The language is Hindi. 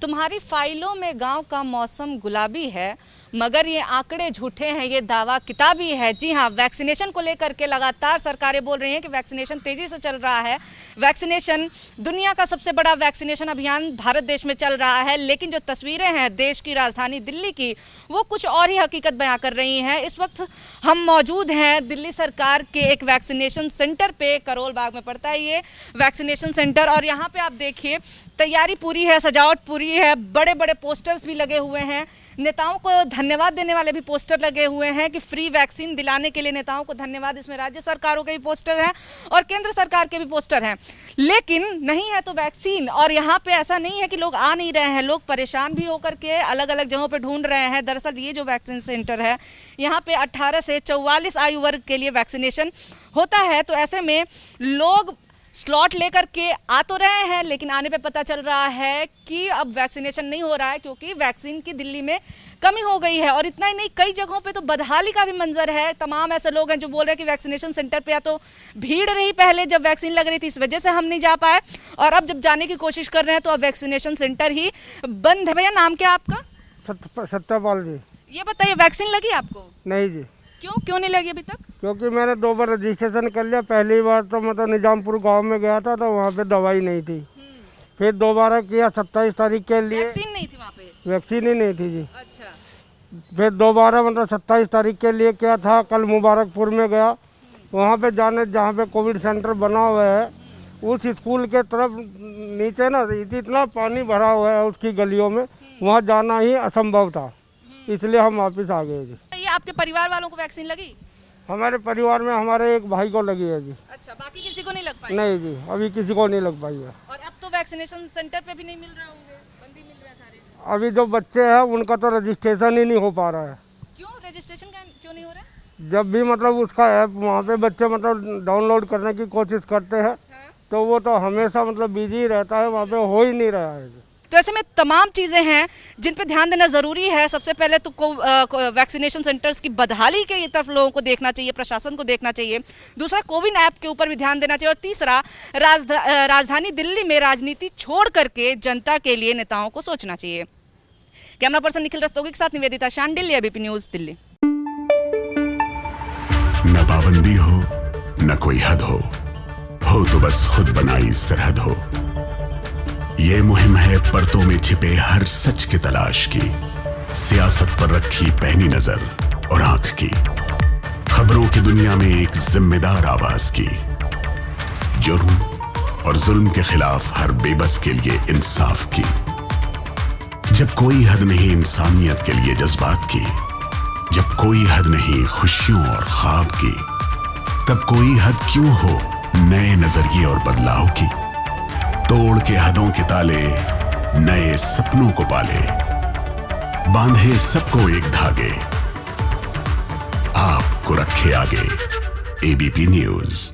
तुम्हारी फाइलों में गांव का मौसम गुलाबी है, मगर ये आंकड़े झूठे हैं, ये दावा किताबी है। जी हाँ, वैक्सीनेशन को लेकर के लगातार सरकारें बोल रही हैं कि वैक्सीनेशन तेजी से चल रहा है। वैक्सीनेशन दुनिया का सबसे बड़ा वैक्सीनेशन अभियान भारत देश में चल रहा है, लेकिन जो तस्वीरें हैं देश की राजधानी दिल्ली की, वो कुछ और ही हकीकत बयां कर रही हैं। इस वक्त हम मौजूद हैं दिल्ली सरकार के एक वैक्सीनेशन सेंटर पे, करोल बाग में पड़ता है ये वैक्सीनेशन सेंटर। और यहाँ पे आप देखिए तैयारी पूरी है, सजावट पूरी है, बड़े बड़े पोस्टर्स भी लगे हुए हैं, नेताओं को धन्यवाद देने वाले भी पोस्टर लगे हुए हैं कि फ्री वैक्सीन दिलाने के लिए नेताओं को धन्यवाद। इसमें राज्य सरकारों के भी पोस्टर हैं और केंद्र सरकार के भी पोस्टर हैं, लेकिन नहीं है तो वैक्सीन। और यहाँ पे ऐसा नहीं है कि लोग आ नहीं रहे हैं, लोग परेशान भी होकर के अलग अलग जगहों पे ढूंढ रहे हैं। दरअसल ये जो वैक्सीन सेंटर है, यहाँ पे 18 से 44 आयु वर्ग के लिए वैक्सीनेशन होता है। तो ऐसे में लोग स्लॉट लेकर के आ तो रहे हैं, लेकिन आने पे पता चल रहा है कि अब वैक्सीनेशन नहीं हो रहा है, क्योंकि वैक्सीन की दिल्ली में कमी हो गई है। और इतना ही नहीं, कई जगहों पे तो बदहाली का भी मंजर है। तमाम ऐसे लोग हैं जो बोल रहे हैं कि वैक्सीनेशन सेंटर पे या तो भीड़ रही पहले जब वैक्सीन लग रही थी, इस वजह से हम नहीं जा पाए, और अब जब जाने की कोशिश कर रहे हैं तो अब वैक्सीनेशन सेंटर ही बंद है। भैया नाम क्या आपका? सत्यपाल जी। ये बताइए, वैक्सीन लगी आपको? नहीं जी। क्यों नहीं लगी अभी तक? क्योंकि मैंने 2 बार रजिस्ट्रेशन कर लिया। पहली बार तो मतलब निजामपुर गांव में गया था, तो वहाँ पे दवाई नहीं थी। फिर दोबारा किया 27 तारीख के लिए, वैक्सीन नहीं थी वहाँ पे? वैक्सीन ही नहीं थी जी। अच्छा। फिर दोबारा मतलब 27 तारीख के लिए क्या था, कल मुबारकपुर में गया। वहाँ पे जाने जहाँ पे कोविड सेंटर बना हुआ है, उस स्कूल के तरफ नीचे ना इतना पानी भरा हुआ है उसकी गलियों में, वहाँ जाना ही असंभव था, इसलिए हम वापस आ गए जी। ये आपके परिवार वालों को वैक्सीन लगी? हमारे परिवार में हमारे एक भाई को लगी है जी। अच्छा, बाकी किसी को नहीं लग पाई? नहीं जी, अभी किसी को नहीं लग पाई है। और अब तो वैक्सीनेशन सेंटर पे भी नहीं मिल रहे होंगे, बंदी मिल रहे हैं सारे। अभी जो बच्चे हैं उनका तो रजिस्ट्रेशन ही नहीं हो पा रहा है। क्यों रजिस्ट्रेशन क्यों नहीं हो रहा है? जब भी मतलब उसका ऐप वहाँ पे बच्चे मतलब डाउनलोड करने की कोशिश करते हैं, हाँ? तो वो तो हमेशा मतलब बिजी रहता है, वहाँ पे हो ही नहीं रहा है। तो ऐसे में तमाम चीज़ें हैं जिन पे ध्यान देना ज़रूरी है। सबसे पहले तो वैक्सीनेशन सेंटर्स की बदहाली के तरफ लोगों को देखना चाहिए, प्रशासन को देखना चाहिए। दूसरा, कोविन ऐप के ऊपर भी ध्यान देना चाहिए। और तीसरा, राजधानी दिल्ली में राजनीति छोड़ करके जनता के लिए नेताओं को सोचना चाहिए। कैमरा पर्सन निखिल रस्तोगी के साथ निवेदिता शांडिल, एबीपी न्यूज़ दिल्ली। न पाबंदी हो न कोई हद हो तो बस खुद बनाई सरहद हो। ये मुहिम है परतों में छिपे हर सच की तलाश की, सियासत पर रखी पैनी नजर और आंख की, खबरों की दुनिया में एक जिम्मेदार आवाज की, जुर्म और जुल्म के खिलाफ हर बेबस के लिए इंसाफ की। जब कोई हद नहीं इंसानियत के लिए जज्बात की, जब कोई हद नहीं खुशियों और ख्वाब की, तब कोई हद क्यों हो नए नजरिए और बदलाव की। तोड़ के हदों के ताले, नए सपनों को पाले, बांधे सबको एक धागे, आपको रखे आगे। ABP news.